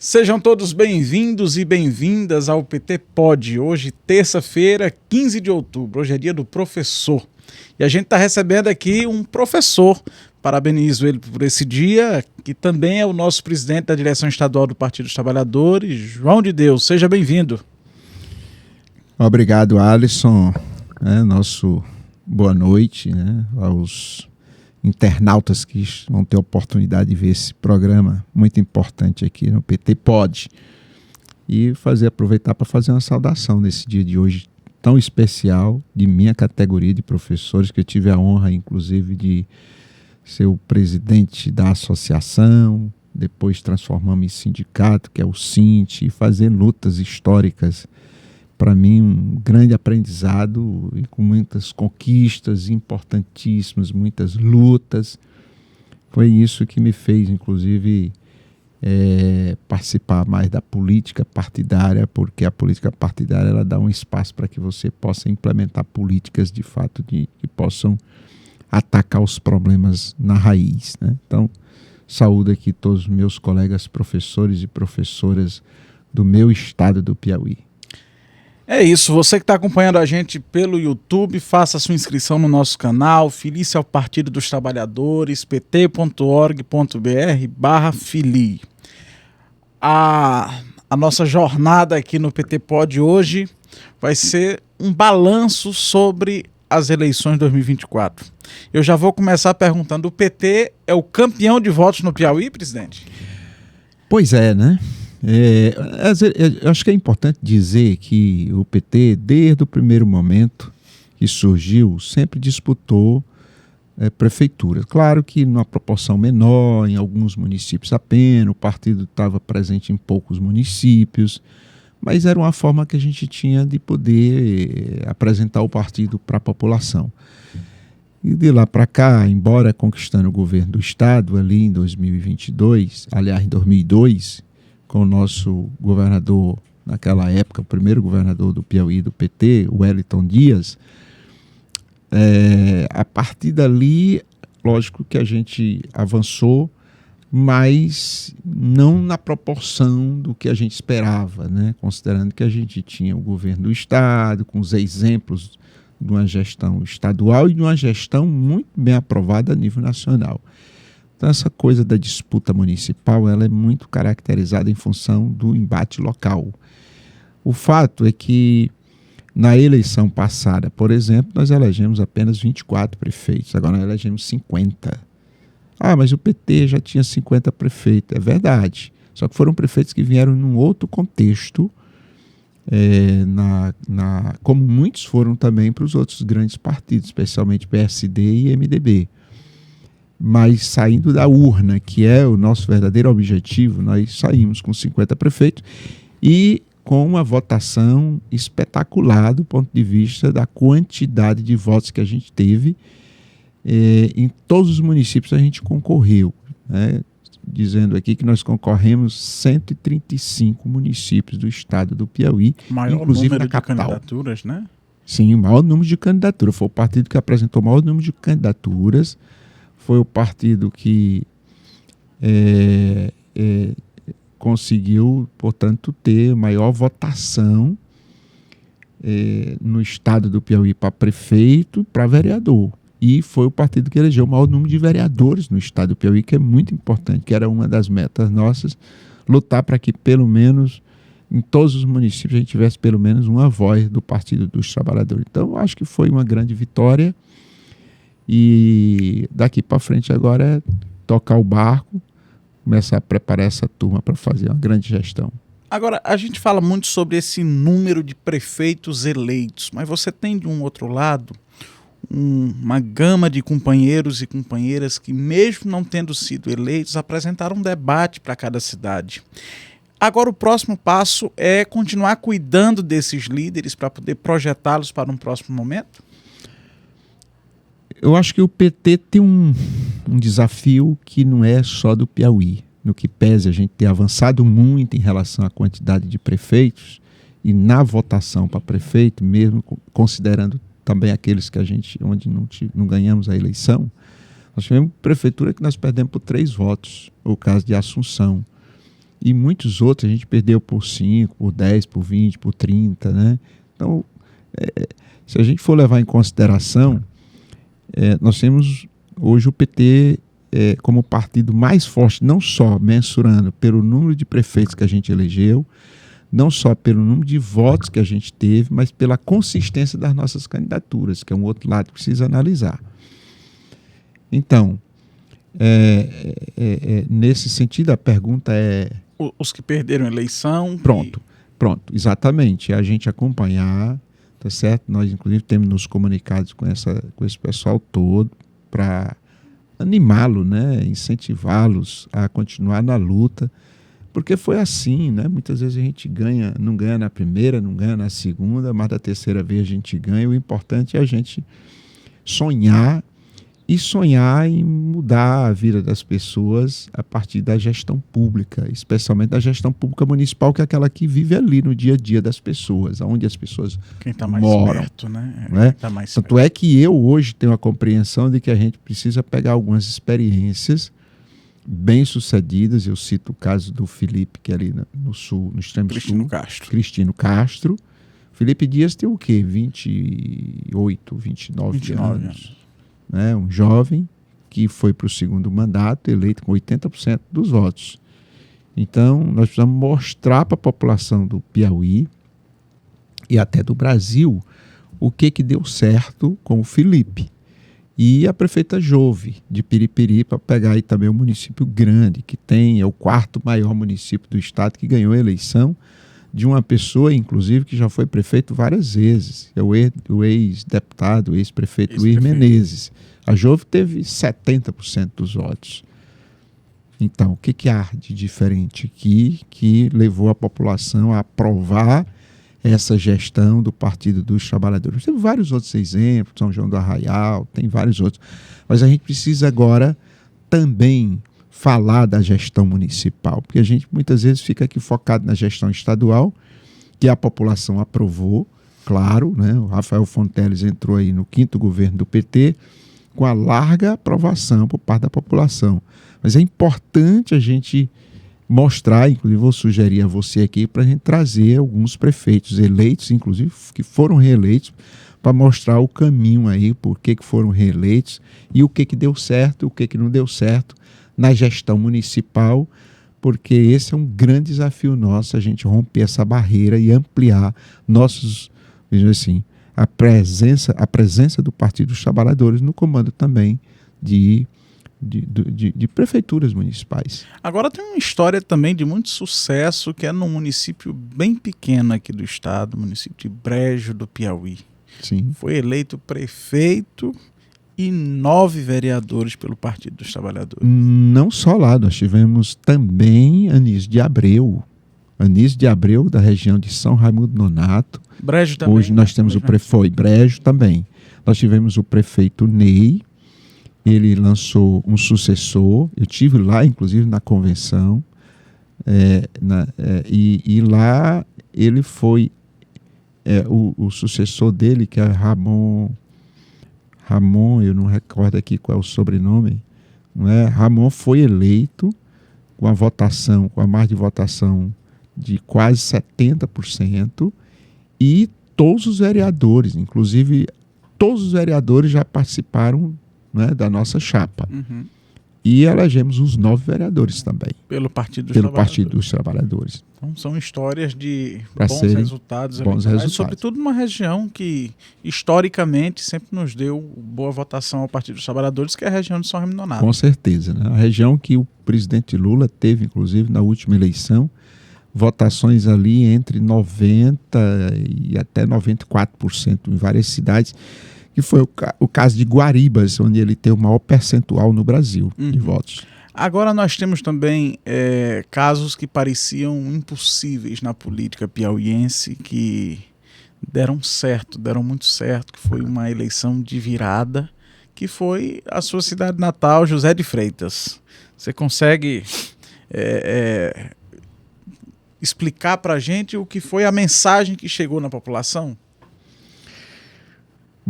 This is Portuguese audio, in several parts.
Sejam todos bem-vindos e bem-vindas ao PT Pod. Hoje, terça-feira, 15 de outubro. Hoje é dia do professor. E a gente está recebendo aqui um professor. Parabenizo ele por esse dia, que também é o nosso presidente da direção estadual do Partido dos Trabalhadores, João de Deus. Seja bem-vindo. Obrigado, Alisson. Nosso boa noite aos internautas que vão ter a oportunidade de ver esse programa muito importante aqui no PT Pod. E aproveitar para fazer uma saudação nesse dia de hoje tão especial de minha categoria de professores, que eu tive a honra, inclusive, de ser o presidente da associação, depois transformamos em sindicato, que é o SINT, e fazer lutas históricas. Para mim, um grande aprendizado e com muitas conquistas importantíssimas, muitas lutas. Foi isso que me fez, inclusive, participar mais da política partidária, porque a política partidária ela dá um espaço para que você possa implementar políticas, de fato, que possam atacar os problemas na raiz, né? Então, saúdo aqui todos os meus colegas professores e professoras do meu estado do Piauí. É isso, você que está acompanhando a gente pelo YouTube, faça sua inscrição no nosso canal, filie-se ao Partido dos Trabalhadores, pt.org.br/filie. A nossa jornada aqui no PT Pod hoje vai ser um balanço sobre as eleições de 2024. Eu já vou começar perguntando, o PT é o campeão de votos no Piauí, presidente? Pois é, né? Eu acho que é importante dizer que o PT, desde o primeiro momento que surgiu, sempre disputou prefeituras. Claro que numa proporção menor, em alguns municípios apenas, o partido estava presente em poucos municípios, mas era uma forma que a gente tinha de poder apresentar o partido para a população. E de lá para cá, embora conquistando o governo do estado ali em 2022, aliás, em 2002, com o nosso governador, naquela época, o primeiro governador do Piauí do PT, o Wellington Dias, a partir dali, lógico que a gente avançou, mas não na proporção do que a gente esperava, né? Considerando que a gente tinha o governo do estado, com os exemplos de uma gestão estadual e de uma gestão muito bem aprovada a nível nacional. Então, essa coisa da disputa municipal ela é muito caracterizada em função do embate local. O fato é que, na eleição passada, por exemplo, nós elegemos apenas 24 prefeitos, agora nós elegemos 50. Ah, mas o PT já tinha 50 prefeitos. É verdade, só que foram prefeitos que vieram num outro contexto, como muitos foram também para os outros grandes partidos, especialmente PSD e MDB. Mas saindo da urna, que é o nosso verdadeiro objetivo, nós saímos com 50 prefeitos e com uma votação espetacular do ponto de vista da quantidade de votos que a gente teve. Em todos os municípios a gente concorreu, né? Dizendo aqui que nós concorremos 135 municípios do estado do Piauí, maior inclusive número na capital. de candidaturas, né? Sim, o maior número de candidaturas. Foi o partido que apresentou o maior número de candidaturas. Foi o partido que conseguiu, portanto, ter maior votação no estado do Piauí para prefeito e para vereador. E foi o partido que elegeu o maior número de vereadores no estado do Piauí, que é muito importante, que era uma das metas nossas, lutar para que pelo menos em todos os municípios a gente tivesse pelo menos uma voz do Partido dos Trabalhadores. Então, eu acho que foi uma grande vitória. E daqui para frente agora é tocar o barco, começar a preparar essa turma para fazer uma grande gestão. Agora, a gente fala muito sobre esse número de prefeitos eleitos, mas você tem de um outro lado uma gama de companheiros e companheiras que, mesmo não tendo sido eleitos, apresentaram um debate para cada cidade. Agora o próximo passo é continuar cuidando desses líderes para poder projetá-los para um próximo momento? Eu acho que o PT tem um desafio que não é só do Piauí. No que pese a gente ter avançado muito em relação à quantidade de prefeitos e na votação para prefeito, mesmo considerando também aqueles que onde não ganhamos a eleição, nós tivemos prefeitura que nós perdemos por 3 votos, o caso de Assunção. e muitos outros a gente perdeu por 5, por 10, por 20, por 30, né? Então, se a gente for levar em consideração, nós temos hoje o PT como partido mais forte, não só mensurando pelo número de prefeitos que a gente elegeu, não só pelo número de votos que a gente teve, mas pela consistência das nossas candidaturas, que é um outro lado que precisa analisar. Então, nesse sentido, a pergunta é... Os que perderam a eleição... Pronto, exatamente. A gente acompanhar, tá certo? Nós, inclusive, temos nos comunicados com esse pessoal todo para animá-lo, né? Incentivá-los a continuar na luta, porque foi assim, né? Muitas vezes a gente não ganha na primeira, não ganha na segunda, mas da terceira vez a gente ganha. O importante é a gente sonhar em mudar a vida das pessoas a partir da gestão pública, especialmente da gestão pública municipal, que é aquela que vive ali no dia a dia das pessoas, onde as pessoas quem tá mais moram. Perto, né? Né? Tá mais Tanto perto. é que eu hoje tenho a compreensão de que a gente precisa pegar algumas experiências bem-sucedidas. Eu cito o caso do Felipe, que é ali no sul, no extremo sul. Cristino Castro. Felipe Dias tem o quê? 28, 29 anos. Né? Um jovem que foi para o segundo mandato, eleito com 80% dos votos. Então, nós precisamos mostrar para a população do Piauí e até do Brasil o que deu certo com o Felipe. E a prefeita Jove, de Piripiri, para pegar aí também um município grande, que é o quarto maior município do estado, que ganhou a eleição de uma pessoa, inclusive, que já foi prefeito várias vezes. É o ex-deputado, o ex-prefeito Luiz Menezes. A Jove teve 70% dos votos. Então, o que há de diferente aqui que levou a população a aprovar essa gestão do Partido dos Trabalhadores? Tem vários outros exemplos, São João do Arraial, tem vários outros. Mas a gente precisa agora também falar da gestão municipal, porque a gente muitas vezes fica aqui focado na gestão estadual, que a população aprovou, claro, né? O Rafael Fonteles entrou aí no 5º governo do PT com a larga aprovação por parte da população. Mas é importante a gente mostrar, inclusive vou sugerir a você aqui, para a gente trazer alguns prefeitos eleitos, inclusive que foram reeleitos, para mostrar o caminho aí, por que foram reeleitos e o que deu certo, o que não deu certo na gestão municipal, porque esse é um grande desafio nosso, a gente romper essa barreira e ampliar nossos, vejam assim, a presença do Partido dos Trabalhadores no comando também de prefeituras municipais. Agora tem uma história também de muito sucesso, que é num município bem pequeno aqui do estado, município de Brejo do Piauí. Sim. Foi eleito prefeito e 9 vereadores pelo Partido dos Trabalhadores. Não só lá, nós tivemos também Anísio de Abreu, da região de São Raimundo Nonato. Brejo também. Hoje nós temos Brejo também. Nós tivemos o prefeito Ney, ele lançou um sucessor, eu estive lá, inclusive, na convenção, e lá ele foi, o sucessor dele, que é Ramon, eu não recordo aqui qual é o sobrenome, não é? Ramon foi eleito com a margem de votação de quase 70%, e todos os vereadores, inclusive todos os vereadores já participaram, né, da nossa chapa. Uhum. E elegemos os 9 vereadores também. Pelo Partido dos Trabalhadores. Então são histórias de bons resultados. Resultados. Sobretudo numa região que, historicamente, sempre nos deu boa votação ao Partido dos Trabalhadores, que é a região de São Raimundo Nonato. Com certeza. Né? A região que o presidente Lula teve, inclusive, na última eleição, votações ali entre 90% e até 94% em várias cidades, que foi o caso de Guaribas, onde ele tem o maior percentual no Brasil de votos. Agora nós temos também casos que pareciam impossíveis na política piauiense, que deram muito certo, que foi uma eleição de virada, que foi a sua cidade natal, José de Freitas. Você consegue explicar para a gente o que foi a mensagem que chegou na população?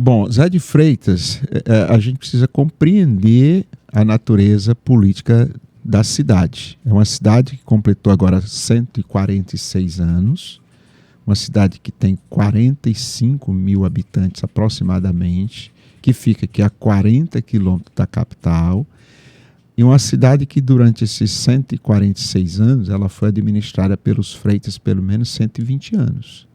Bom, Zé de Freitas, a gente precisa compreender a natureza política da cidade. É uma cidade que completou agora 146 anos, uma cidade que tem 45 mil habitantes aproximadamente, que fica aqui a 40 quilômetros da capital, e uma cidade que durante esses 146 anos ela foi administrada pelos freitas pelo menos 120 anos.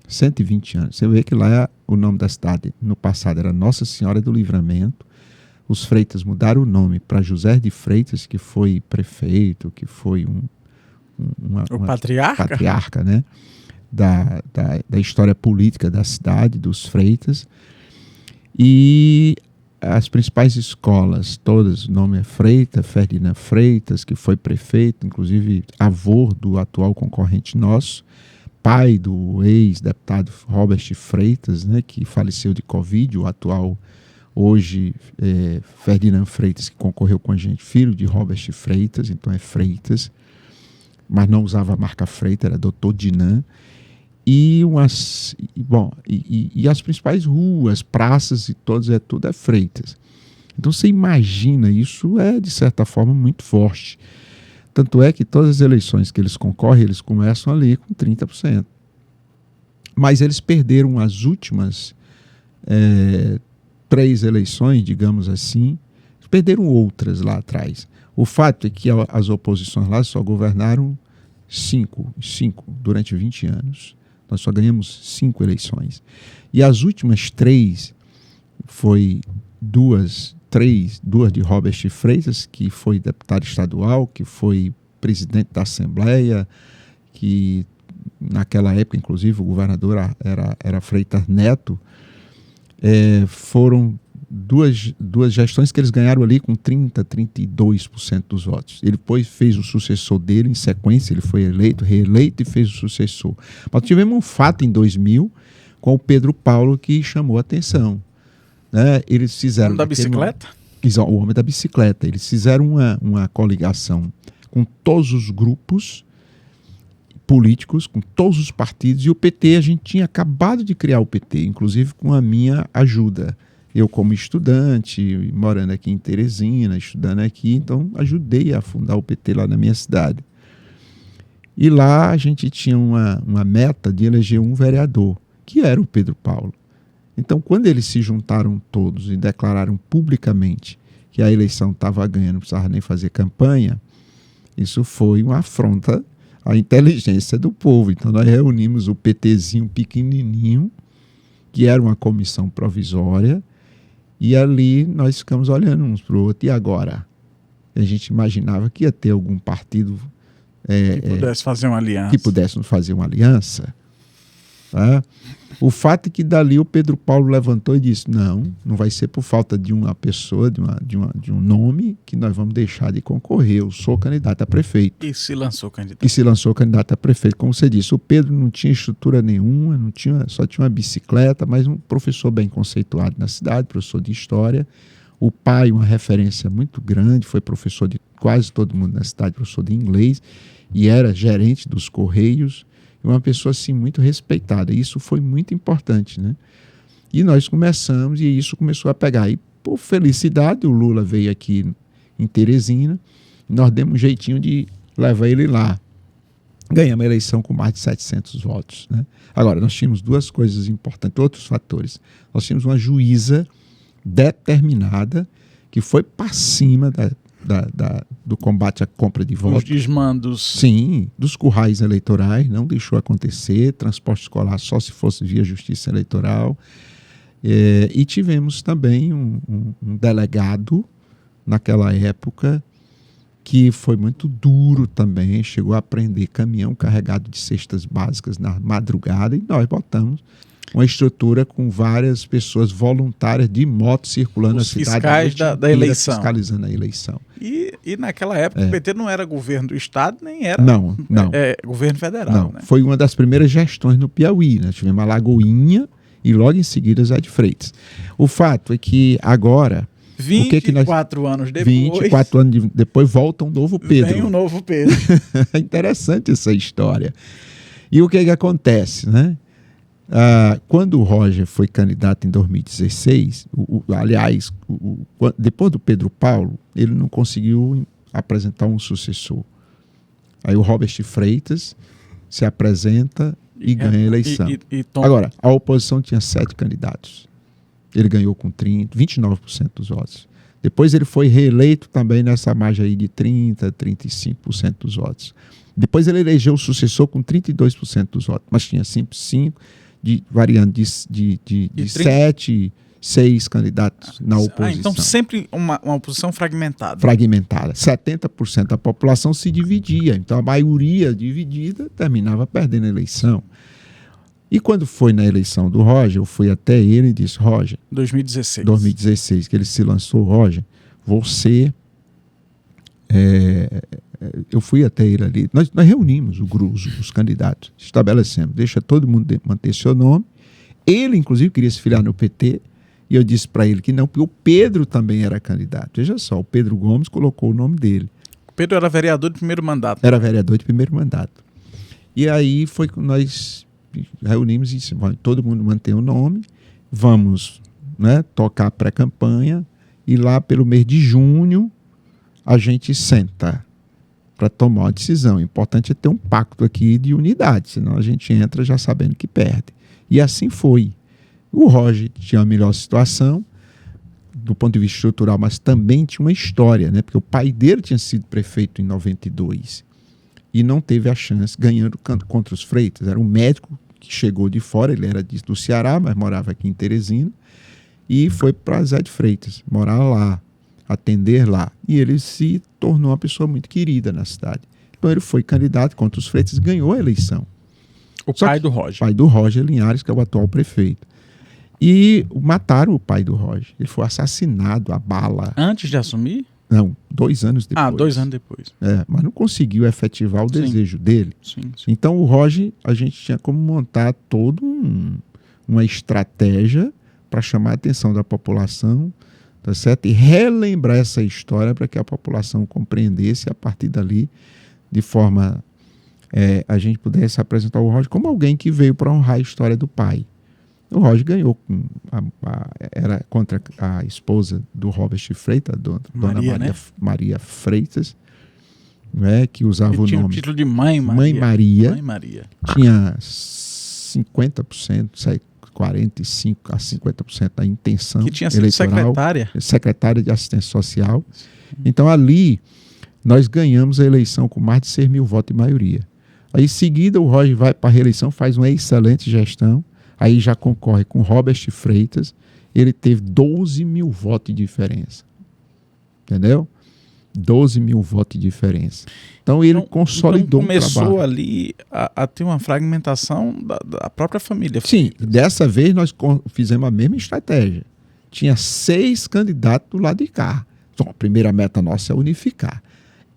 120 anos. Você vê que lá o nome da cidade no passado era Nossa Senhora do Livramento. Os freitas mudaram o nome para José de Freitas, que foi prefeito, que foi o patriarca, né? Da história política da cidade, dos freitas. E as principais escolas, todas, o nome é Ferdinand Freitas, que foi prefeito, inclusive avô do atual concorrente nosso, pai do ex-deputado Robert Freitas, né, que faleceu de Covid, o atual, hoje, Ferdinand Freitas, que concorreu com a gente, filho de Robert Freitas, então é Freitas, mas não usava a marca Freitas, era Dr. Dinan. E as principais ruas, praças e tudo é Freitas. Então você imagina, isso é de certa forma muito forte. Tanto é que todas as eleições que eles concorrem, eles começam ali com 30%. Mas eles perderam as últimas 3 eleições, digamos assim, perderam outras lá atrás. O fato é que as oposições lá só governaram 5 durante 20 anos. Nós só ganhamos 5 eleições. E as últimas 3 foi duas de Robert Freitas, que foi deputado estadual, que foi presidente da Assembleia, que naquela época, inclusive, o governador era Freitas Neto. Foram duas gestões que eles ganharam ali com 32% dos votos. Ele depois fez o sucessor dele em sequência, ele foi eleito, reeleito e fez o sucessor. Mas tivemos um fato em 2000 com o Pedro Paulo que chamou a atenção. Né? Eles fizeram... O homem da bicicleta? O homem da bicicleta. Eles fizeram uma coligação com todos os grupos políticos, com todos os partidos, e o PT, a gente tinha acabado de criar o PT, inclusive com a minha ajuda. Eu, como estudante, morando aqui em Teresina, estudando aqui, então ajudei a fundar o PT lá na minha cidade. E lá a gente tinha uma meta de eleger um vereador, que era o Pedro Paulo. Então, quando eles se juntaram todos e declararam publicamente que a eleição estava ganha, não precisava nem fazer campanha, isso foi uma afronta à inteligência do povo. Então, nós reunimos o PTzinho pequenininho, que era uma comissão provisória, e ali nós ficamos olhando uns para o outro. E agora? A gente imaginava que ia ter algum partido que pudesse fazer uma aliança. Que pudéssemos fazer uma aliança. Tá? O fato é que dali o Pedro Paulo levantou e disse, não vai ser por falta de uma pessoa, de um nome, que nós vamos deixar de concorrer. Eu sou candidato a prefeito. E se lançou candidato. E se lançou candidato a prefeito. Como você disse, o Pedro não tinha estrutura nenhuma, só tinha uma bicicleta, mas um professor bem conceituado na cidade, professor de história. O pai, uma referência muito grande, foi professor de quase todo mundo na cidade, professor de inglês, e era gerente dos Correios. Uma pessoa assim muito respeitada. Isso foi muito importante, né? E nós começamos, e isso começou a pegar. E por felicidade, o Lula veio aqui em Teresina, e nós demos um jeitinho de levar ele lá. Ganhamos a eleição com mais de 700 votos, né? Agora, nós tínhamos 2 coisas importantes, outros fatores. Nós tínhamos uma juíza determinada que foi para cima do combate à compra de votos. Os desmandos. Sim, dos currais eleitorais, não deixou acontecer, transporte escolar só se fosse via justiça eleitoral. E tivemos também um delegado, naquela época, que foi muito duro também, chegou a prender caminhão carregado de cestas básicas na madrugada, e nós botamos uma estrutura com várias pessoas voluntárias de moto circulando na cidade. Fiscais da eleição. Fiscalizando a eleição. E naquela época o PT não era governo do Estado, nem era não. Governo federal. Não, né? Foi uma das primeiras gestões no Piauí. Né? Tivemos a Lagoinha e logo em seguida Zé de Freitas. O fato é que agora... 24 anos depois... 24 anos depois volta um novo Pedro. Vem um novo Pedro. É interessante essa história. E o que acontece, né? Quando o Roger foi candidato em 2016, aliás, depois do Pedro Paulo, ele não conseguiu apresentar um sucessor. Aí o Robert Freitas se apresenta e ganha a eleição. Agora, a oposição tinha 7 candidatos. Ele ganhou com 29% dos votos. Depois ele foi reeleito também nessa margem aí de 30%, 35% dos votos. Depois ele elegeu o sucessor com 32% dos votos, mas tinha sempre 5, variando de 7, 6 candidatos na oposição. Então sempre uma oposição fragmentada. Fragmentada. 70% da população se dividia, então a maioria dividida terminava perdendo a eleição. E quando foi na eleição do Roger, eu fui até ele e disse, Roger... 2016, que ele se lançou, Roger, você... eu fui até ele ali, nós reunimos os candidatos, estabelecemos, deixa todo mundo manter seu nome. Ele, inclusive, queria se filiar no PT, e eu disse para ele que não, porque o Pedro também era candidato. Veja só, o Pedro Gomes colocou o nome dele. O Pedro era vereador de primeiro mandato. Era vereador de primeiro mandato. E aí foi que nós reunimos e disse, todo mundo mantém o nome, vamos, né, tocar a pré-campanha, e lá pelo mês de junho a gente senta para tomar uma decisão. O importante é ter um pacto aqui de unidade, senão a gente entra já sabendo que perde. E assim foi. O Roger tinha a melhor situação do ponto de vista estrutural, mas também tinha uma história, né? Porque o pai dele tinha sido prefeito em 92 e não teve a chance, ganhando contra os Freitas. Era um médico que chegou de fora, ele era do Ceará, mas morava aqui em Teresina, e foi para Zé de Freitas, morar lá, atender lá. E ele se tornou uma pessoa muito querida na cidade. Então ele foi candidato contra os Freitas e ganhou a eleição. O pai do Roger. Pai do Roger Linhares, que é o atual prefeito. E mataram o pai do Roger. Ele foi assassinado a bala. Antes de assumir? Não, 2 anos depois. 2 anos depois. Mas não conseguiu efetivar o desejo dele. Sim. Então o Roger, a gente tinha como montar toda uma estratégia para chamar a atenção da população, tá certo? E relembrar essa história para que a população compreendesse, e a partir dali, de forma a gente pudesse apresentar o Roger como alguém que veio para honrar a história do pai. O Roger ganhou, era contra a esposa do Robert Freitas, Dona Maria Freitas, né, que usava o nome... o título de Mãe Maria. Tinha 50%, 45% a 50% da intenção que tinha sido eleitoral. Secretária de Assistência Social. Então ali nós ganhamos a eleição com mais de 6 mil votos de maioria. Aí em seguida o Roger vai para a reeleição, faz uma excelente gestão, aí já concorre com Robert Freitas, ele teve 12 mil votos de diferença. Entendeu? 12 mil votos de diferença. Então ele consolidou o trabalho. Começou ali a ter uma fragmentação da própria família. Sim, dessa vez nós fizemos a mesma estratégia. Tinha 6 candidatos do lado de cá. Então a primeira meta nossa é unificar.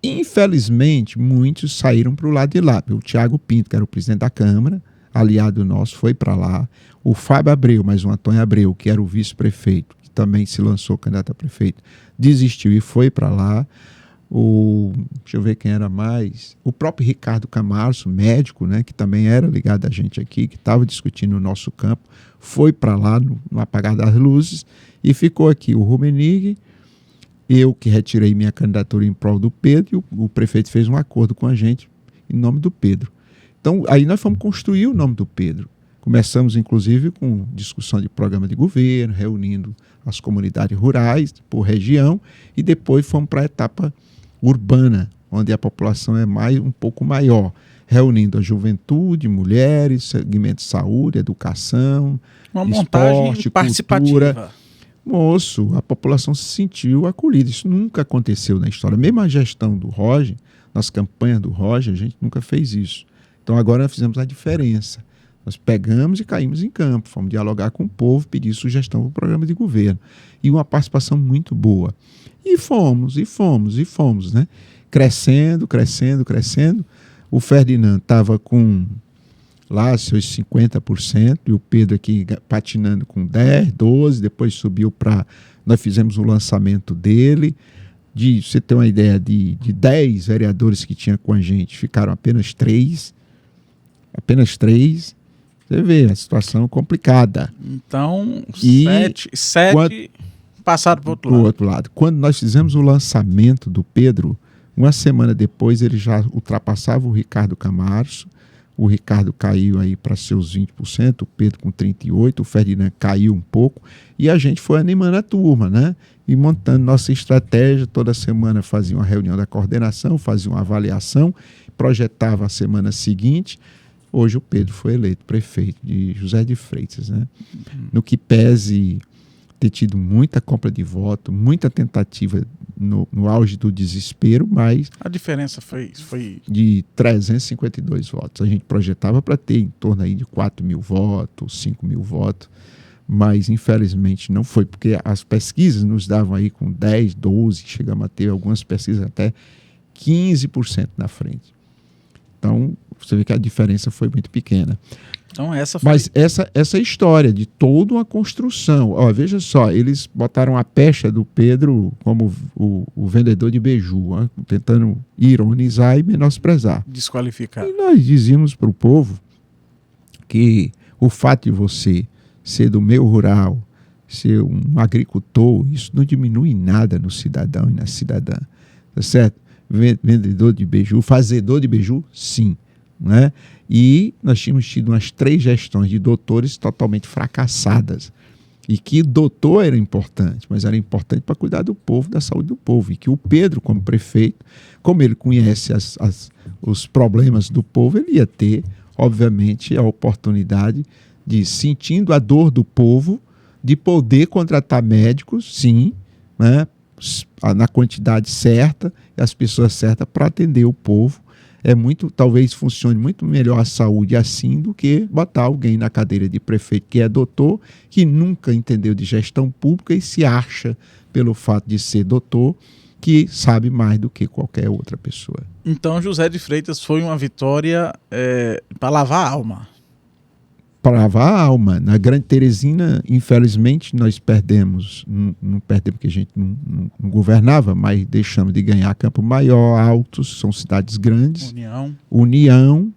Infelizmente, muitos saíram para o lado de lá. O Tiago Pinto, que era o presidente da Câmara, aliado nosso, foi para lá. O Fábio Abreu, mas o Antônio Abreu, que era o vice-prefeito, que também se lançou candidato a prefeito, desistiu e foi para lá. Deixa eu ver quem era mais. O próprio Ricardo Camargo, médico, né, que também era ligado a gente aqui, que estava discutindo o nosso campo, foi para lá no apagar das luzes e ficou aqui o Rumenig, eu que retirei minha candidatura em prol do Pedro, e o prefeito fez um acordo com a gente em nome do Pedro. Então, aí nós fomos construir o nome do Pedro. Começamos, inclusive, com discussão de programa de governo, reunindo as comunidades rurais por região, e depois fomos para a etapa urbana, onde a população é um pouco maior, reunindo a juventude, mulheres, segmento de saúde, educação, uma montagem esporte, participativa. Cultura. Moço, a população se sentiu acolhida. Isso nunca aconteceu na história. Mesmo a gestão do Roger, nas campanhas do Roger, a gente nunca fez isso. Então agora nós fizemos a diferença. Nós pegamos e caímos em campo, fomos dialogar com o povo, pedir sugestão para o programa de governo. E uma participação muito boa. E fomos, né? Crescendo. O Ferdinando estava com lá seus 50%, e o Pedro aqui patinando com 10, 12, depois subiu para... Nós fizemos o lançamento dele. De você ter uma ideia, de 10 vereadores que tinha com a gente, ficaram apenas 3. Apenas 3. Você vê, a situação complicada. Então, 7 passaram para o outro lado. Quando nós fizemos o lançamento do Pedro, Uma semana depois ele já ultrapassava o Ricardo Camargo. O Ricardo caiu aí para seus 20%, o Pedro com 38%, o Ferdinand caiu um pouco, e a gente foi animando a turma, né? E montando nossa estratégia. Toda semana fazia uma reunião da coordenação, fazia uma avaliação, projetava a semana seguinte. Hoje o Pedro foi eleito prefeito de José de Freitas, né? No que pese ter tido muita compra de voto, muita tentativa no auge do desespero, mas... A diferença foi... De 352 votos. A gente projetava para ter em torno aí de 4 mil votos, 5 mil votos, mas infelizmente não foi, porque as pesquisas nos davam aí com 10, 12, chegamos a ter algumas pesquisas até 15% na frente. Então, você vê que a diferença foi muito pequena. Então, essa foi... Mas essa história de toda uma construção. Ó, veja só, eles botaram a pecha do Pedro como o vendedor de beiju, ó, tentando ironizar e menosprezar. Desqualificar. E nós dizíamos para o povo que o fato de você ser do meio rural, ser um agricultor, isso não diminui nada no cidadão e na cidadã. Tá certo? Vendedor de beiju, fazedor de beiju, sim. Né? E nós tínhamos tido umas 3 gestões de doutores totalmente fracassadas. E que doutor era importante, mas era importante para cuidar do povo, da saúde do povo. E que o Pedro, como prefeito, como ele conhece os problemas do povo, ele ia ter, obviamente, a oportunidade de, sentindo a dor do povo, de poder contratar médicos, sim, né? Na quantidade certa, e as pessoas certas para atender o povo. Talvez funcione muito melhor a saúde assim do que botar alguém na cadeira de prefeito que é doutor, que nunca entendeu de gestão pública e se acha, pelo fato de ser doutor, que sabe mais do que qualquer outra pessoa. Então, José de Freitas foi uma vitória para lavar a alma. Para lavar a alma. Na Grande Teresina, infelizmente, nós perdemos. Não perdemos porque a gente não governava, mas deixamos de ganhar Campo Maior, Altos, são cidades grandes. União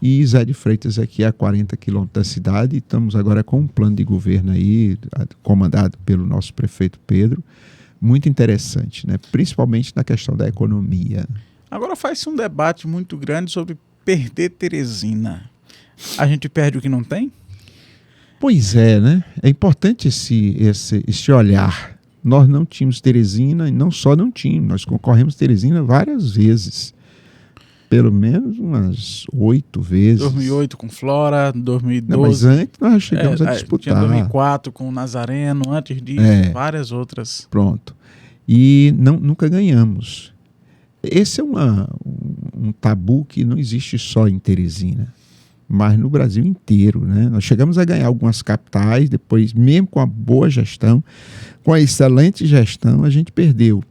e Zé de Freitas aqui a 40 quilômetros da cidade. E estamos agora com um plano de governo aí, comandado pelo nosso prefeito Pedro, muito interessante, né? Principalmente na questão da economia. Agora faz-se um debate muito grande sobre perder Teresina. A gente perde o que não tem? Pois é, né? É importante esse olhar. Nós não tínhamos Teresina, e não só não tínhamos, nós concorremos Teresina várias vezes. Pelo menos umas 8 vezes. 2008 com Flora, 2012... Não, mas antes nós chegamos a disputar. Tinha 2004 com o Nazareno, antes disso, várias outras. Pronto. E nunca ganhamos. Esse é um tabu que não existe só em Teresina, mas no Brasil inteiro, né? Nós chegamos a ganhar algumas capitais, depois, mesmo com a boa gestão, com a excelente gestão, a gente perdeu.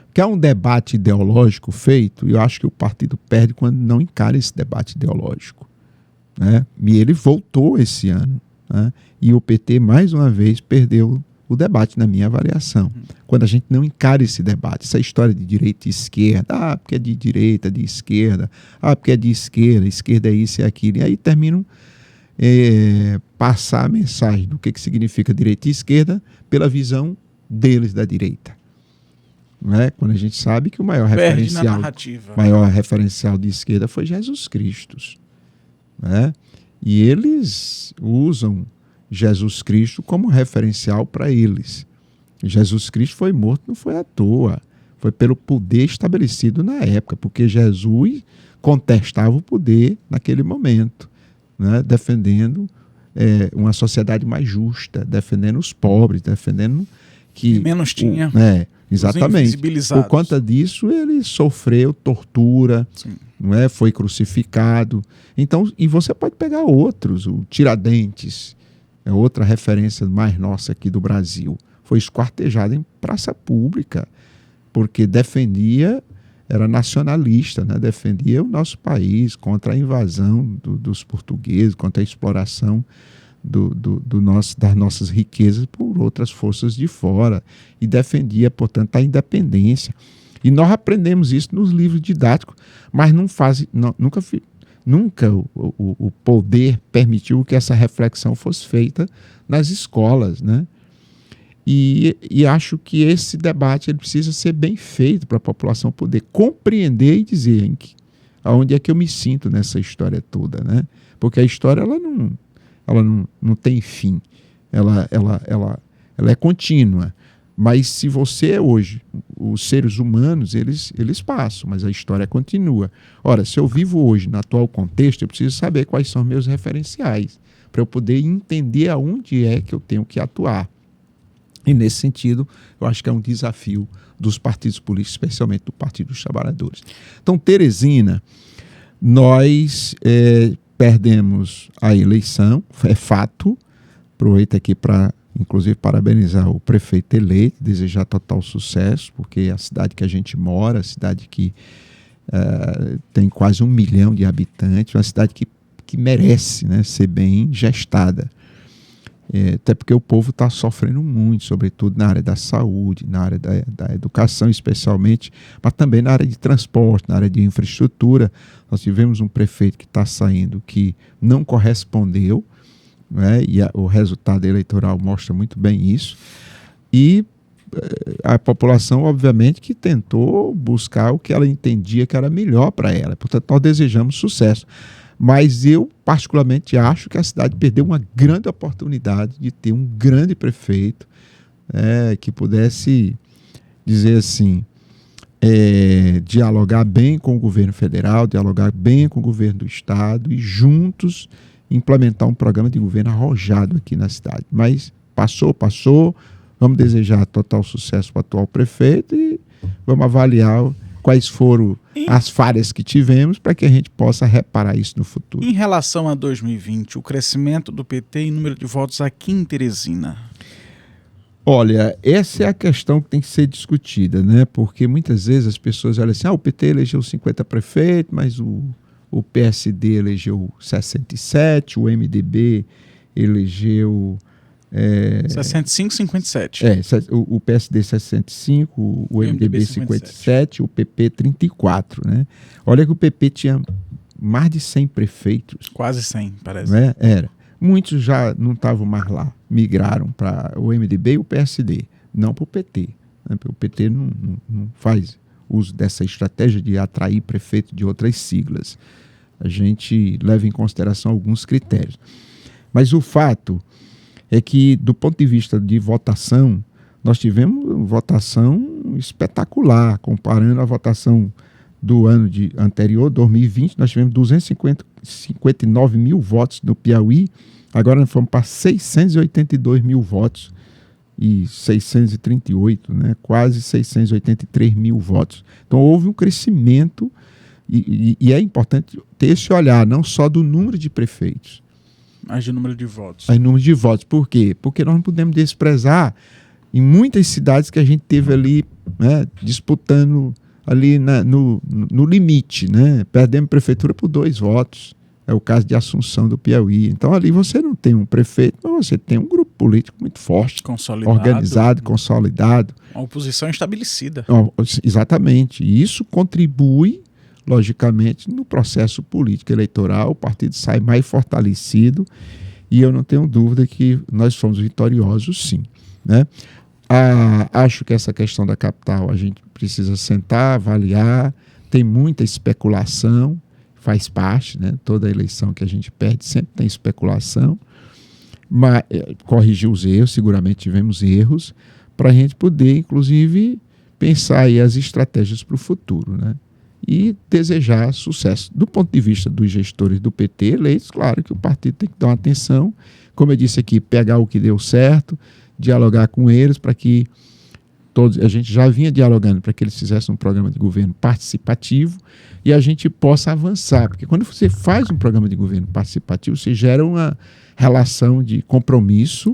Porque há um debate ideológico feito, e eu acho que o partido perde quando não encara esse debate ideológico, né? E ele voltou esse ano, né? E o PT, mais uma vez, perdeu o debate, na minha avaliação. Quando a gente não encara esse debate, essa história de direita e esquerda, porque é de direita, de esquerda, porque é de esquerda é isso e aquilo, e aí terminam passar a mensagem do que significa direita e esquerda pela visão deles da direita. Não é? Quando a gente sabe que o maior referencial de esquerda foi Jesus Cristo. Né? E eles usam Jesus Cristo como referencial para eles. Jesus Cristo foi morto, não foi à toa. Foi pelo poder estabelecido na época, porque Jesus contestava o poder naquele momento, né? Defendendo uma sociedade mais justa, defendendo os pobres, defendendo que... menos tinha. Exatamente. Por conta disso, ele sofreu tortura, não é? Foi crucificado. Então, e você pode pegar outros, o Tiradentes, é outra referência mais nossa aqui do Brasil. Foi esquartejado em praça pública, porque era nacionalista, né? Defendia o nosso país contra a invasão dos portugueses, contra a exploração das nossas riquezas por outras forças de fora, e defendia, portanto, a independência. E nós aprendemos isso nos livros didáticos, mas nunca o poder permitiu que essa reflexão fosse feita nas escolas, né? E acho que esse debate ele precisa ser bem feito para a população poder compreender e dizer aonde é que eu me sinto nessa história toda, né? Porque a história ela não tem fim, ela é contínua. Mas se você hoje, os seres humanos, eles passam, mas a história continua. Ora, se eu vivo hoje no atual contexto, eu preciso saber quais são meus referenciais, para eu poder entender aonde é que eu tenho que atuar. E nesse sentido, eu acho que é um desafio dos partidos políticos, especialmente do Partido dos Trabalhadores. Então, Teresina, nós perdemos a eleição, é fato. Aproveito aqui para, inclusive, parabenizar o prefeito eleito, desejar total sucesso, porque é a cidade que a gente mora, a cidade que tem quase 1 milhão de habitantes, uma cidade que merece, né, ser bem gestada. Até porque o povo está sofrendo muito, sobretudo na área da saúde, na área da educação especialmente, mas também na área de transporte, na área de infraestrutura. Nós tivemos um prefeito que está saindo que não correspondeu, né, e o resultado eleitoral mostra muito bem isso. E a população, obviamente, que tentou buscar o que ela entendia que era melhor para ela. Portanto, nós desejamos sucesso. Mas eu, particularmente, acho que a cidade perdeu uma grande oportunidade de ter um grande prefeito que pudesse dizer assim, dialogar bem com o governo federal, dialogar bem com o governo do estado e juntos implementar um programa de governo arrojado aqui na cidade. Mas passou, vamos desejar total sucesso para o atual prefeito e vamos avaliar quais foram as falhas que tivemos para que a gente possa reparar isso no futuro. Em relação a 2020, o crescimento do PT em número de votos aqui em Teresina? Olha, essa é a questão que tem que ser discutida, né? Porque muitas vezes as pessoas olham assim, o PT elegeu 50 prefeitos, mas o PSD elegeu 67, o MDB elegeu... 65, 57. O PSD 65, o MDB 57, o PP 34, né? Olha que o PP tinha mais de 100 prefeitos. Quase 100, parece. Né? Era. Muitos já não estavam mais lá, migraram para o MDB e o PSD, não para o PT. Né? O PT não faz uso dessa estratégia de atrair prefeito de outras siglas. A gente leva em consideração alguns critérios. Mas o fato é que, do ponto de vista de votação, nós tivemos votação espetacular, comparando a votação do ano anterior, 2020, nós tivemos 259 mil votos no Piauí, agora nós fomos para 682 mil votos e 638, né? Quase 683 mil votos. Então houve um crescimento e é importante ter esse olhar, não só do número de prefeitos, mas de número de votos. Mas número de votos. Por quê? Porque nós não podemos desprezar em muitas cidades que a gente teve ali, né, disputando ali no limite, né? Perdemos prefeitura por 2 votos. É o caso de Assunção do Piauí. Então ali você não tem um prefeito, mas você tem um grupo político muito forte, consolidado, organizado, consolidado. Uma oposição estabelecida. Exatamente. E isso contribui, logicamente, no processo político eleitoral, o partido sai mais fortalecido e eu não tenho dúvida que nós fomos vitoriosos, sim. Né? Acho que essa questão da capital a gente precisa sentar, avaliar, tem muita especulação, faz parte, né? Toda eleição que a gente perde sempre tem especulação, mas corrigir os erros, seguramente tivemos erros, para a gente poder, inclusive, pensar aí as estratégias para o futuro, né? E desejar sucesso. Do ponto de vista dos gestores do PT eleitos, claro que o partido tem que dar uma atenção, como eu disse aqui, pegar o que deu certo, dialogar com eles para que todos, a gente já vinha dialogando para que eles fizessem um programa de governo participativo e a gente possa avançar, porque quando você faz um programa de governo participativo, você gera uma relação de compromisso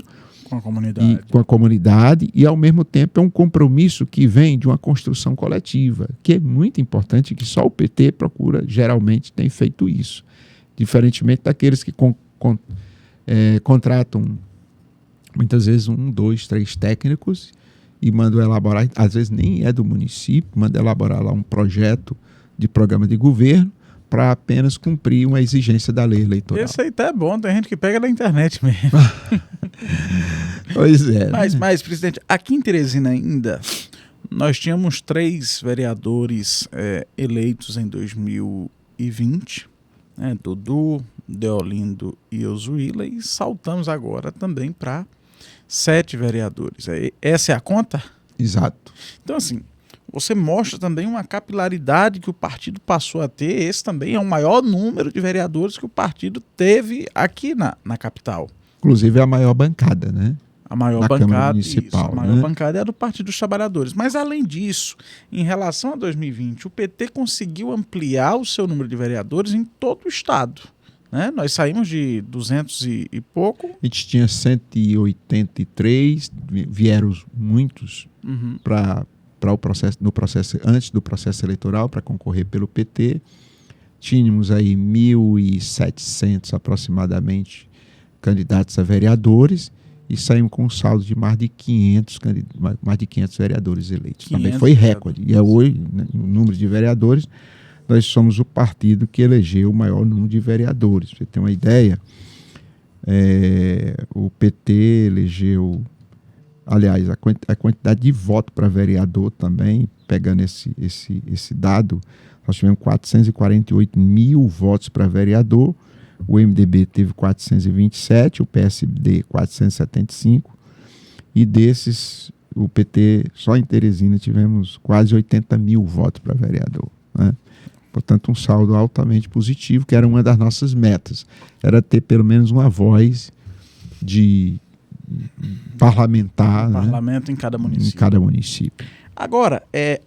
com a comunidade e, ao mesmo tempo, é um compromisso que vem de uma construção coletiva, que é muito importante, que só o PT procura, geralmente, tem feito isso. Diferentemente daqueles que contratam, muitas vezes, 1, 2, 3 técnicos e mandam elaborar, às vezes nem é do município, mandam elaborar lá um projeto de programa de governo, para apenas cumprir uma exigência da lei eleitoral. Esse aí tá bom, tem gente que pega na internet mesmo. Pois é. Mas, presidente, aqui em Teresina ainda, nós tínhamos 3 vereadores eleitos em 2020, Dudu, Deolindo e Ozuila, e saltamos agora também para 7 vereadores. Essa é a conta? Exato. Então, assim, você mostra também uma capilaridade que o partido passou a ter. Esse também é o maior número de vereadores que o partido teve aqui na capital. Inclusive é a maior bancada, né? A maior na bancada Câmara Municipal, isso, a maior né? bancada é a do Partido dos Trabalhadores. Mas, além disso, em relação a 2020, o PT conseguiu ampliar o seu número de vereadores em todo o estado. Né? Nós saímos de 200 e pouco. A gente tinha 183, vieram muitos para o processo, antes do processo eleitoral, para concorrer pelo PT. Tínhamos aí 1.700 aproximadamente candidatos a vereadores e saímos com um saldo de mais de 500 vereadores eleitos. 500 Também foi recorde. E hoje, né, o número de vereadores, nós somos o partido que elegeu o maior número de vereadores. Pra você ter uma ideia, o PT elegeu, aliás, a quantidade de voto para vereador também, pegando esse dado, nós tivemos 448 mil votos para vereador, o MDB teve 427, o PSD 475, e desses, o PT, só em Teresina, tivemos quase 80 mil votos para vereador, né? Portanto, um saldo altamente positivo, que era uma das nossas metas, era ter pelo menos uma voz de parlamentar, Parlamento, né? em cada município. Em cada município. Agora,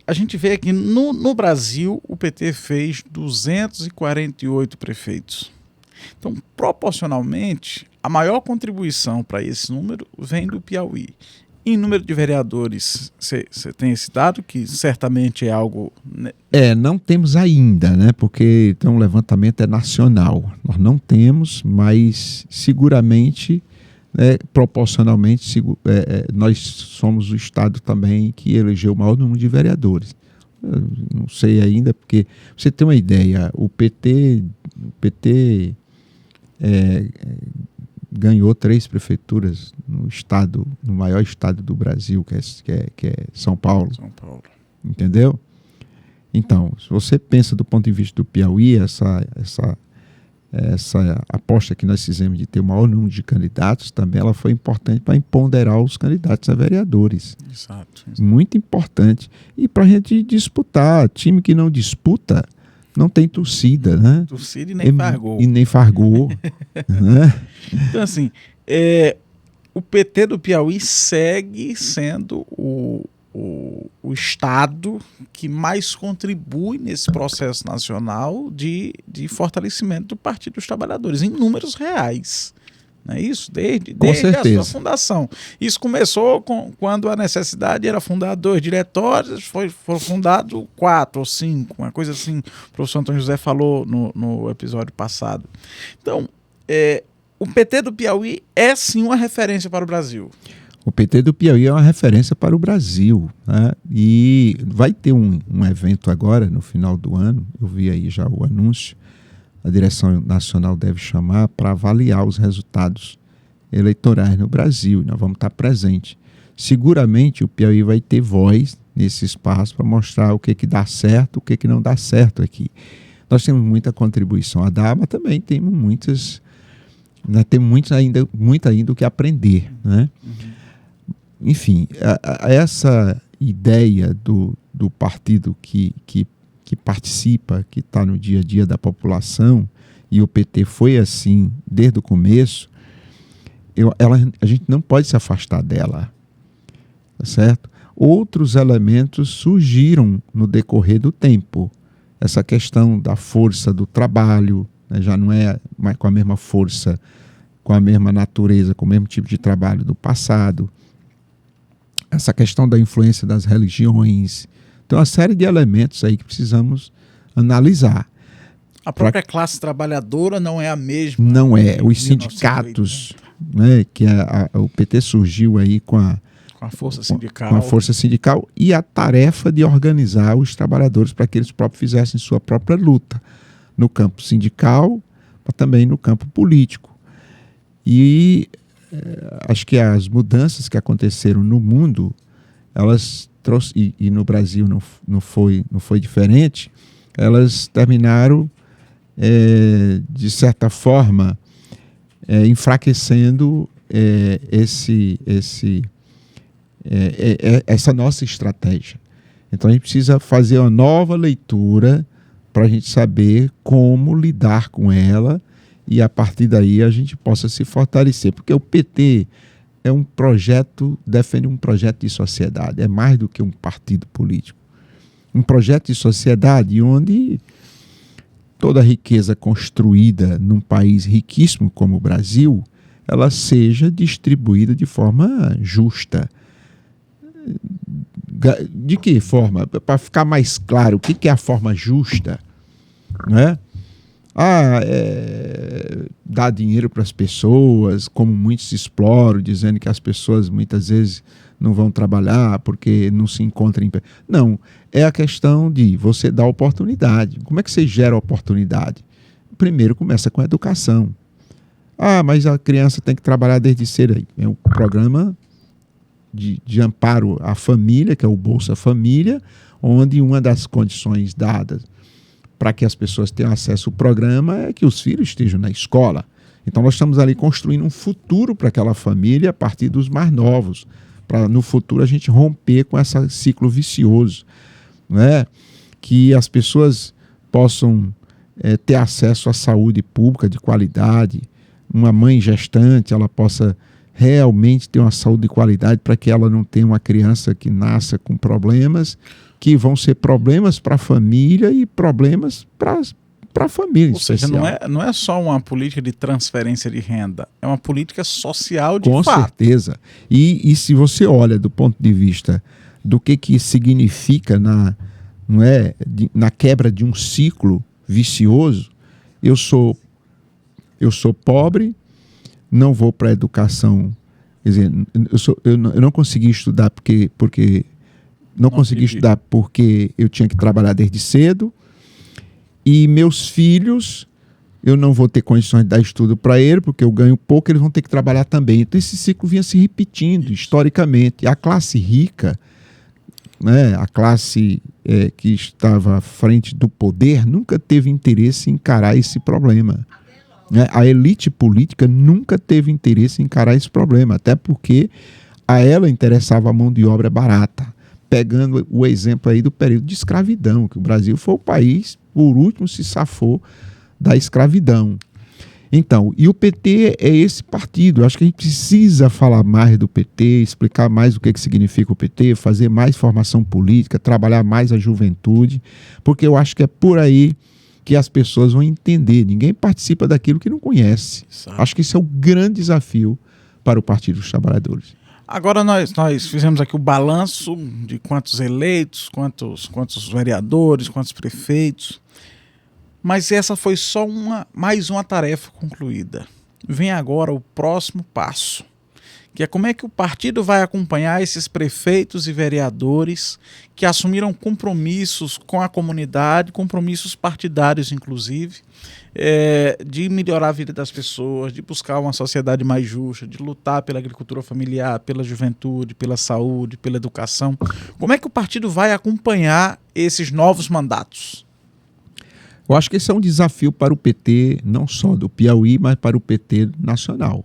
a gente vê que no Brasil o PT fez 248 prefeitos. Então, proporcionalmente, a maior contribuição para esse número vem do Piauí. Em número de vereadores, você tem esse dado, que certamente é algo... Não temos ainda, né? Porque então, o levantamento é nacional. Nós não temos, mas seguramente, proporcionalmente, nós somos o estado também que elegeu o maior número de vereadores. Eu não sei ainda, porque, pra você ter uma ideia, o PT ganhou 3 prefeituras no estado, no maior estado do Brasil, que é São Paulo. São Paulo. Entendeu? Então, se você pensa do ponto de vista do Piauí, essa aposta que nós fizemos de ter o maior número de candidatos, também ela foi importante para empoderar os candidatos a vereadores. Exato. Muito importante. E para a gente disputar. Time que não disputa não tem torcida, né? Torcida e nem fargou. E nem fargou. Né? Então, assim, o PT do Piauí segue sendo o estado que mais contribui nesse processo nacional de fortalecimento do Partido dos Trabalhadores, em números reais. Não é isso? Desde a sua fundação. Isso começou quando a necessidade era fundar 2 diretórios, foram fundados 4 ou 5, uma coisa assim, o professor Antônio José falou no episódio passado. Então, o PT do Piauí é sim uma referência para o Brasil. O PT do Piauí é uma referência para o Brasil, né? E vai ter um evento agora, no final do ano, eu vi aí já o anúncio, a direção nacional deve chamar para avaliar os resultados eleitorais no Brasil. Nós vamos estar presentes. Seguramente o Piauí vai ter voz nesse espaço para mostrar o que dá certo, o que não dá certo aqui. Nós temos muita contribuição a dar, mas também temos muito ainda o que aprender, né? Enfim, essa ideia do partido que participa, que está no dia a dia da população, e o PT foi assim desde o começo, a gente não pode se afastar dela, tá certo? Outros elementos surgiram no decorrer do tempo. Essa questão da força do trabalho, né, já não é mais com a mesma força, com a mesma natureza, com o mesmo tipo de trabalho do passado. Essa questão da influência das religiões. Então, uma série de elementos aí que precisamos analisar. A própria classe trabalhadora não é a mesma. Não é. Os sindicatos, né, que o PT surgiu aí com a força sindical. Com a força sindical e a tarefa de organizar os trabalhadores para que eles próprios fizessem sua própria luta. no campo sindical, mas também no campo político. E acho que as mudanças que aconteceram no mundo, elas trouxeram, e no Brasil não foi diferente, elas terminaram, de certa forma, enfraquecendo essa nossa estratégia. Então a gente precisa fazer uma nova leitura para a gente saber como lidar com ela e a partir daí a gente possa se fortalecer. Porque o PT defende um projeto de sociedade, é mais do que um partido político. Um projeto de sociedade onde toda a riqueza construída num país riquíssimo como o Brasil, ela seja distribuída de forma justa. De que forma? Para ficar mais claro, o que é a forma justa? Não é? Dar dinheiro para as pessoas, como muitos exploram, dizendo que as pessoas muitas vezes não vão trabalhar porque não se encontram em... Não, é a questão de você dar oportunidade. Como é que você gera oportunidade? Primeiro começa com a educação. Mas a criança tem que trabalhar desde cedo. É um programa de amparo à família, que é o Bolsa Família, onde uma das condições dadas para que as pessoas tenham acesso ao programa é que os filhos estejam na escola. Então nós estamos ali construindo um futuro para aquela família a partir dos mais novos, para no futuro a gente romper com esse ciclo vicioso, né? Que as pessoas possam ter acesso à saúde pública de qualidade, uma mãe gestante, ela possa realmente ter uma saúde de qualidade para que ela não tenha uma criança que nasça com problemas, que vão ser problemas para a família e problemas para a família. Ou seja, não é só uma política de transferência de renda, é uma política social de fato. Com certeza. E se você olha do ponto de vista do que significa na quebra de um ciclo vicioso, eu sou pobre, não vou para a educação, quer dizer, eu não consegui estudar porque eu tinha que trabalhar desde cedo, e meus filhos, eu não vou ter condições de dar estudo para eles, porque eu ganho pouco, eles vão ter que trabalhar também. Então esse ciclo vinha se repetindo historicamente. E a classe rica, né, a classe que estava à frente do poder, nunca teve interesse em encarar esse problema. A elite política nunca teve interesse em encarar esse problema, até porque a ela interessava a mão de obra barata. Pegando o exemplo aí do período de escravidão, que o Brasil foi o país, por último, se safou da escravidão. Então, e o PT é esse partido. Eu acho que a gente precisa falar mais do PT, explicar mais o que significa o PT, fazer mais formação política, trabalhar mais a juventude, porque eu acho que é por aí que as pessoas vão entender. Ninguém participa daquilo que não conhece. Exato. Acho que esse é o grande desafio para o Partido dos Trabalhadores. Agora nós fizemos aqui o balanço de quantos eleitos, quantos vereadores, quantos prefeitos, mas essa foi só mais uma tarefa concluída. Vem agora o próximo passo, que é como é que o partido vai acompanhar esses prefeitos e vereadores que assumiram compromissos com a comunidade, compromissos partidários inclusive, de melhorar a vida das pessoas, de buscar uma sociedade mais justa, de lutar pela agricultura familiar, pela juventude, pela saúde, pela educação. Como é que o partido vai acompanhar esses novos mandatos? Eu acho que esse é um desafio para o PT, não só do Piauí, mas para o PT nacional.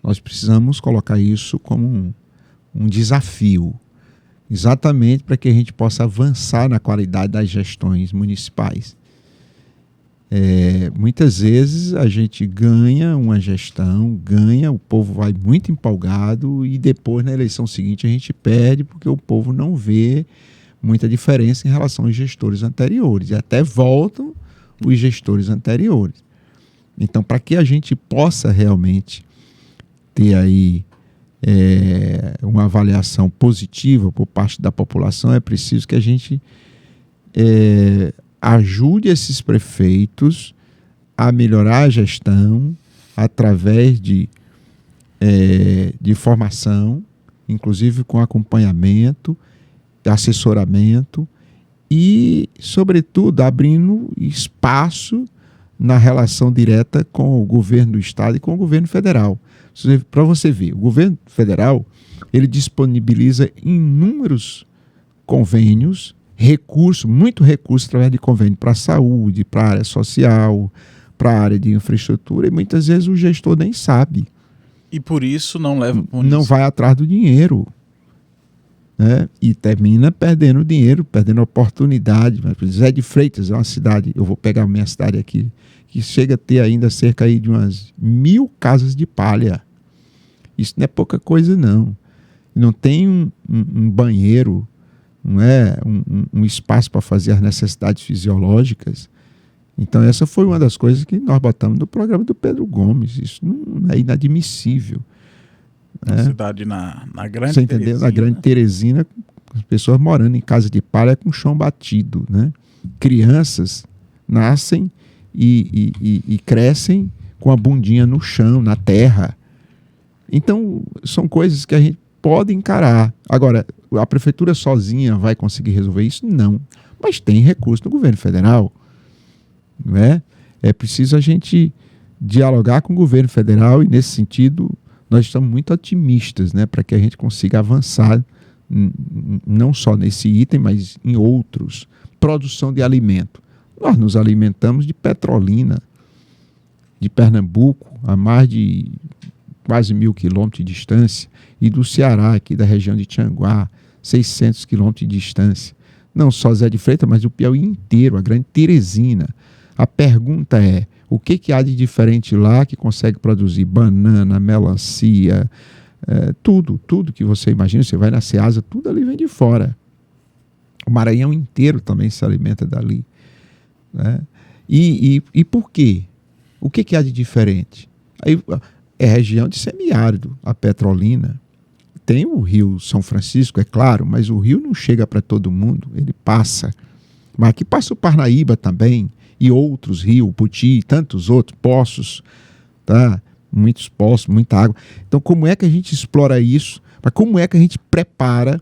Nós precisamos colocar isso como um desafio, exatamente para que a gente possa avançar na qualidade das gestões municipais. Muitas vezes a gente ganha uma gestão, o povo vai muito empolgado e depois na eleição seguinte a gente perde porque o povo não vê muita diferença em relação aos gestores anteriores e até voltam os gestores anteriores. Então, para que a gente possa realmente ter aí uma avaliação positiva por parte da população, é preciso que a gente ajude esses prefeitos a melhorar a gestão através de formação, inclusive com acompanhamento, assessoramento e, sobretudo, abrindo espaço na relação direta com o governo do Estado e com o governo federal. Para você ver, o governo federal ele disponibiliza inúmeros convênios, muito recurso através de convênio para a saúde, para a área social, para a área de infraestrutura, e muitas vezes o gestor nem sabe. E por isso não leva punição. Não vai atrás do dinheiro. Né? E termina perdendo dinheiro, perdendo oportunidade. Mas Zé de Freitas é uma cidade, eu vou pegar a minha cidade aqui, que chega a ter ainda cerca aí de umas 1.000 casas de palha. Isso não é pouca coisa, não. Não tem um banheiro, não é? Um espaço para fazer as necessidades fisiológicas. Então essa foi uma das coisas que nós botamos no programa do Pedro Gomes. Isso não é inadmissível. Uma cidade na Grande Você entendeu? Teresina. Na Grande Teresina, as pessoas morando em casa de palha com chão batido. Né? Crianças nascem e crescem com a bundinha no chão, na terra. Então, são coisas que a gente pode encarar. Agora, a prefeitura sozinha vai conseguir resolver isso? Não. Mas tem recurso no governo federal. Não é? É preciso a gente dialogar com o governo federal e, nesse sentido, nós estamos muito otimistas, né, para que a gente consiga avançar não só nesse item, mas em outros. Produção de alimento. Nós nos alimentamos de Petrolina, de Pernambuco, a mais de quase 1.000 quilômetros de distância, e do Ceará, aqui da região de Tianguá, 600 quilômetros de distância. Não só Zé de Freitas, mas o Piauí inteiro, a Grande Teresina. A pergunta é, o que há de diferente lá que consegue produzir banana, melancia, tudo que você imagina, você vai na Ceasa, tudo ali vem de fora. O Maranhão inteiro também se alimenta dali. Né? E por quê? O que há de diferente? Aí, é região de semiárido, a Petrolina. Tem o Rio São Francisco, é claro, mas o rio não chega para todo mundo, ele passa. Mas aqui passa o Parnaíba também, e outros rios, Puti, tantos outros, poços, tá? Muitos poços, muita água. Então, como é que a gente explora isso? Mas como é que a gente prepara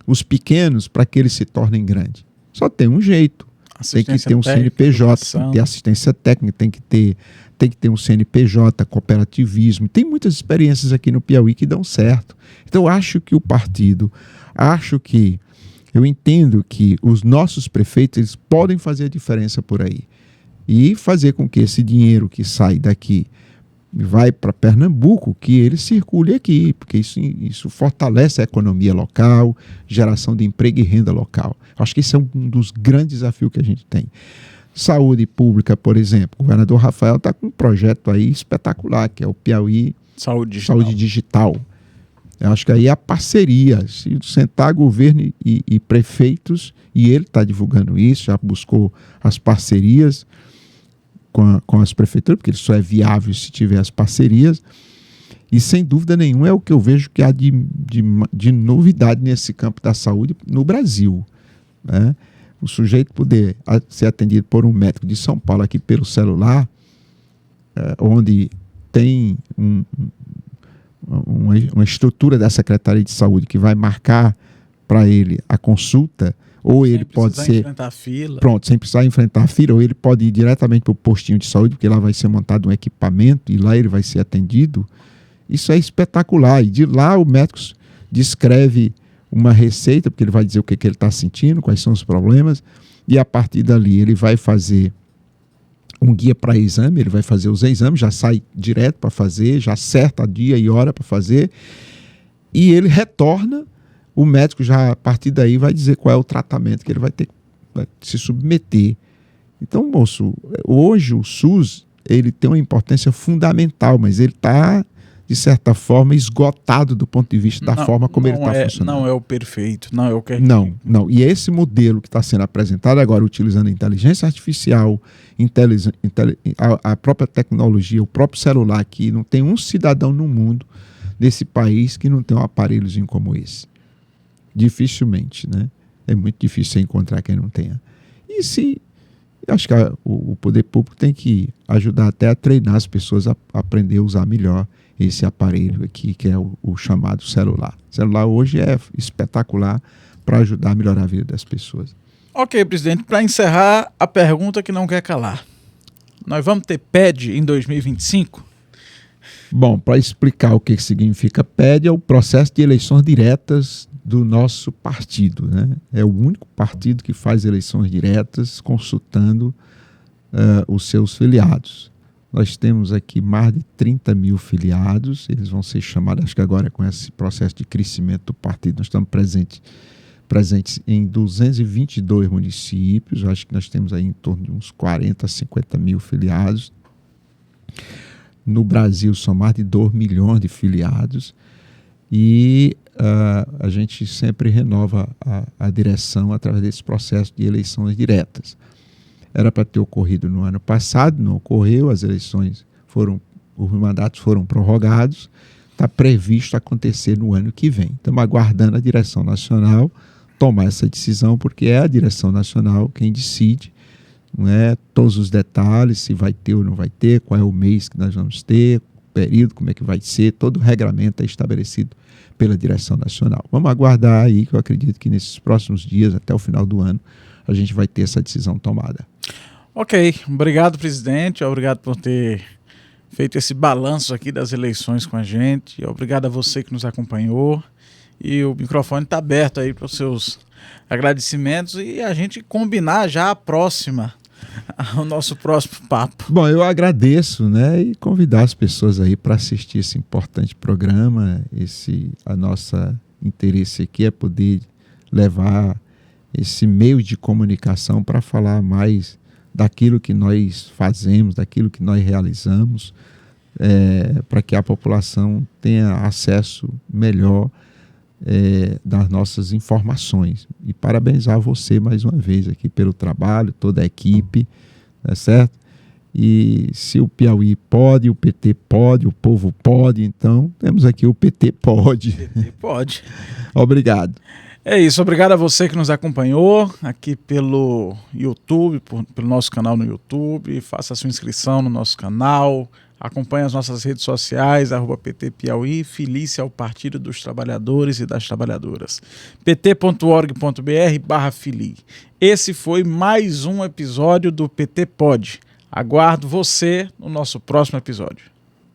os pequenos para que eles se tornem grandes? Só tem um jeito. Tem que ter um CNPJ, tem que ter assistência técnica, tem que ter um CNPJ, cooperativismo. Tem muitas experiências aqui no Piauí que dão certo. Então, eu entendo que os nossos prefeitos eles podem fazer a diferença por aí. E fazer com que esse dinheiro que sai daqui vai para Pernambuco, que ele circule aqui, porque isso fortalece a economia local, geração de emprego e renda local. Acho que esse é um dos grandes desafios que a gente tem. Saúde pública, por exemplo, o governador Rafael está com um projeto aí espetacular, que é o Piauí Saúde Digital. Eu acho que aí é a parceria, se sentar governo e prefeitos, e ele está divulgando isso, já buscou as parcerias com as prefeituras, porque ele só é viável se tiver as parcerias, e sem dúvida nenhuma é o que eu vejo que há de novidade nesse campo da saúde no Brasil. Né? O sujeito poder ser atendido por um médico de São Paulo aqui pelo celular, onde tem uma estrutura da Secretaria de Saúde que vai marcar para ele a consulta, ou ele pode ser sem precisar enfrentar a fila, ou ele pode ir diretamente para o postinho de saúde, porque lá vai ser montado um equipamento e lá ele vai ser atendido. Isso é espetacular. E de lá o médico descreve uma receita, porque ele vai dizer o que ele está sentindo, quais são os problemas, e a partir dali ele vai fazer um guia para exame, ele vai fazer os exames, já sai direto para fazer, já acerta dia e hora para fazer, e ele retorna, o médico já a partir daí vai dizer qual é o tratamento que ele vai ter que se submeter. Então, moço, hoje o SUS ele tem uma importância fundamental, mas ele está, de certa forma, esgotado do ponto de vista da forma como ele está funcionando. Não é o perfeito, não é o que... Não. E esse modelo que está sendo apresentado agora, utilizando a inteligência artificial, a própria tecnologia, o próprio celular aqui, não tem um cidadão no mundo, desse país, que não tem um aparelhozinho como esse. Dificilmente, né? É muito difícil você encontrar quem não tenha. Acho que o poder público tem que ajudar até a treinar as pessoas a aprender a usar melhor esse aparelho aqui, que é o chamado celular. O celular hoje é espetacular para ajudar a melhorar a vida das pessoas. Ok, presidente, para encerrar, a pergunta que não quer calar. Nós vamos ter PED em 2025? Bom, para explicar o que significa PED, é o processo de eleições diretas do nosso partido, né? É o único partido que faz eleições diretas consultando os seus filiados. Nós temos aqui mais de 30 mil filiados, eles vão ser chamados, acho que agora com esse processo de crescimento do partido, nós estamos presentes em 222 municípios, acho que nós temos aí em torno de uns 40, 50 mil filiados. No Brasil são mais de 2 milhões de filiados e a gente sempre renova a direção através desse processo de eleições diretas. Era para ter ocorrido no ano passado, não ocorreu, os mandatos foram prorrogados, está previsto acontecer no ano que vem. Estamos aguardando a direção nacional tomar essa decisão, porque é a direção nacional quem decide, não é, todos os detalhes, se vai ter ou não vai ter, qual é o mês que nós vamos ter, o período, como é que vai ser, todo o regramento é estabelecido pela direção nacional. Vamos aguardar aí, que eu acredito que nesses próximos dias, até o final do ano, a gente vai ter essa decisão tomada. Ok, obrigado, presidente, obrigado por ter feito esse balanço aqui das eleições com a gente, obrigado a você que nos acompanhou, e o microfone está aberto aí para os seus agradecimentos e a gente combinar já o nosso próximo papo. Bom, eu agradeço, né, e convidar as pessoas aí para assistir esse importante programa. A nossa interesse aqui é poder levar esse meio de comunicação para falar mais daquilo que nós fazemos, daquilo que nós realizamos, para que a população tenha acesso melhor das nossas informações. E parabenizar você mais uma vez aqui pelo trabalho, toda a equipe, tá certo? E se o Piauí pode, o PT pode, o povo pode, então temos aqui o PT pode. PT pode. Obrigado. É isso, obrigado a você que nos acompanhou aqui pelo YouTube, pelo nosso canal no YouTube, faça a sua inscrição no nosso canal, acompanhe as nossas redes sociais, @PT Piauí, filie-se ao Partido dos Trabalhadores e das Trabalhadoras, pt.org.br/filie. Esse foi mais um episódio do PT Pod. Aguardo você no nosso próximo episódio.